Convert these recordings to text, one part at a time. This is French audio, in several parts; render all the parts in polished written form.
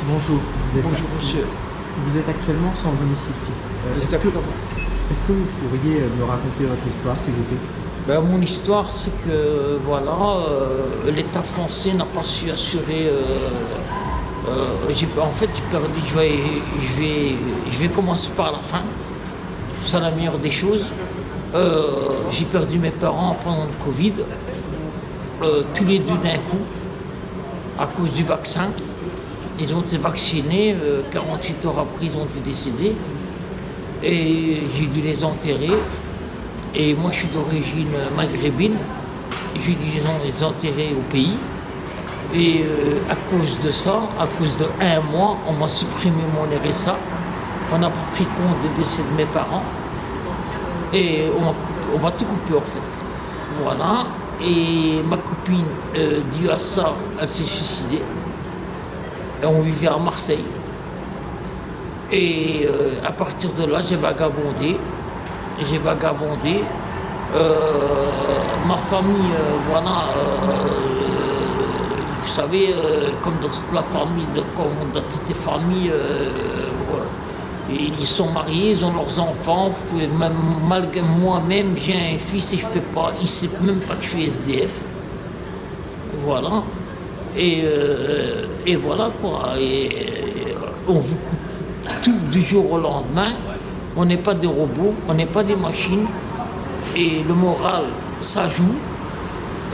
Bonjour, Bonjour monsieur. vous êtes actuellement sans domicile fixe. Est-ce que vous pourriez me raconter votre histoire, s'il vous plaît? Ben, mon histoire, c'est que voilà, l'État français n'a pas su assurer. En fait, j'ai perdu. Je vais commencer par la fin. C'est la meilleure des choses. J'ai perdu mes parents pendant le Covid, tous les deux d'un coup, à cause du vaccin. Ils ont été vaccinés, 48 heures après, ils ont été décédés. Et j'ai dû les enterrer. Et moi, je suis d'origine maghrébine. J'ai dû les enterrer au pays. Et à cause de ça, à cause de un mois, on m'a supprimé mon RSA. On n'a pas pris compte des décès de mes parents. Et on m'a tout coupé en fait. Voilà. Et ma copine, due à ça, elle s'est suicidée. Et on vivait à Marseille. Et à partir de là, j'ai vagabondé. Ma famille, voilà, vous savez, comme dans toute la famille, comme dans toutes les familles, voilà. Et ils sont mariés, ils ont leurs enfants. Même, malgré moi-même, j'ai un fils et je peux pas, il ne sait même pas que je suis SDF. Voilà. Et voilà quoi. Et on vous coupe tout du jour au lendemain. On n'est pas des robots, on n'est pas des machines. Et le moral, ça joue.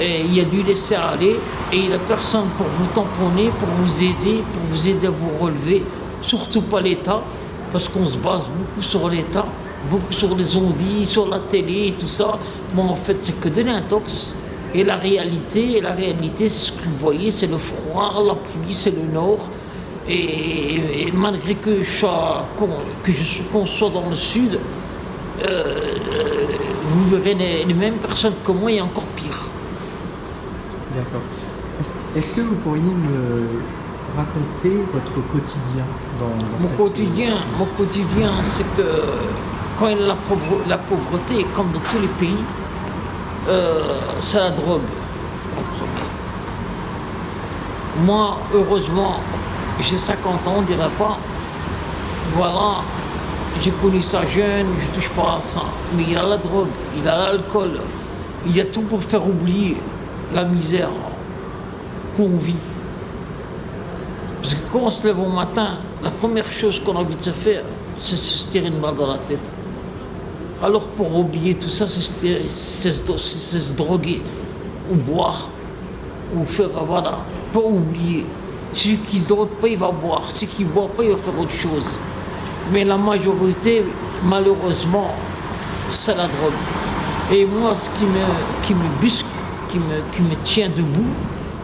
Et il y a du laisser aller. Et il n'y a personne pour vous tamponner, pour vous aider à vous relever. Surtout pas l'État, parce qu'on se base beaucoup sur l'État, beaucoup sur les ondits, sur la télé et tout ça. Mais en fait, c'est que de l'intox. Et la réalité, c'est ce que vous voyez, c'est le froid, la pluie, c'est le nord. Et malgré que qu'on soit dans le sud, vous verrez les mêmes personnes que moi et encore pire. D'accord. Est-ce que vous pourriez me raconter votre quotidien Mon quotidien, c'est que quand il y a la pauvreté, comme dans tous les pays, c'est la drogue en premier. Moi, heureusement, j'ai 50 ans, on dirait pas. Voilà, j'ai connu ça jeune, je touche pas à ça. Mais il y a la drogue, il y a l'alcool, il y a tout pour faire oublier la misère qu'on vit. Parce que quand on se lève au matin, la première chose qu'on a envie de se faire, c'est se tirer une balle dans la tête. Alors pour oublier tout ça, c'est se droguer, ou boire, ou faire, voilà, pas oublier. Celui qui ne drogue pas, il va boire. Celui qui ne boit pas, il va faire autre chose. Mais la majorité, malheureusement, c'est la drogue. Et moi, ce qui me busque, qui me tient debout,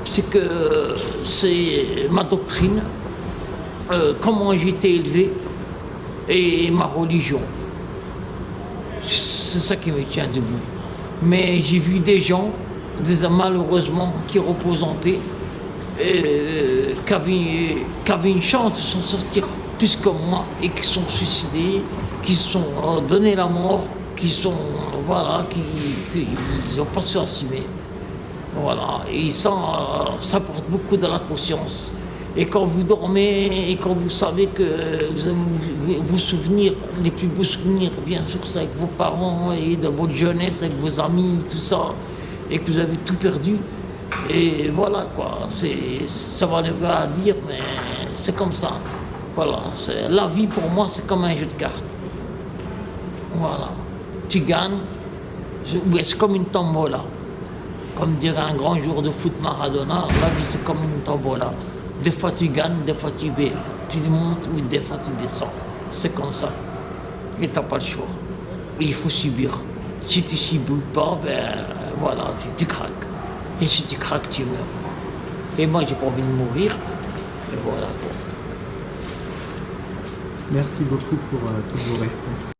c'est que c'est ma doctrine, comment j'ai été élevé et ma religion. C'est ça qui me tient debout. Mais j'ai vu des gens, malheureusement, qui reposent en paix, qui avaient une chance de s'en sortir plus que moi et qui sont suicidés, qui se sont donné la mort, qui n'ont pas su assumer. Voilà. Et ça porte beaucoup de la conscience. Et quand vous dormez et quand vous savez que vous avez vos souvenirs, les plus beaux souvenirs, bien sûr, c'est avec vos parents et de votre jeunesse, avec vos amis, tout ça, et que vous avez tout perdu. Et voilà quoi, ça va arriver à dire, mais c'est comme ça. Voilà, la vie pour moi, c'est comme un jeu de cartes. Voilà, tu gagnes, c'est comme une tombola. Comme dirait un grand joueur de foot Maradona, la vie c'est comme une tombola. Des fois tu gagnes, des fois tu perds. Tu montes ou des fois tu descends. C'est comme ça. Et tu n'as pas le choix. Et il faut subir. Si tu subis pas, ben voilà, tu craques. Et si tu craques, tu meurs. Et moi, j'ai pas envie de mourir. Et voilà. Merci beaucoup pour toutes vos réponses.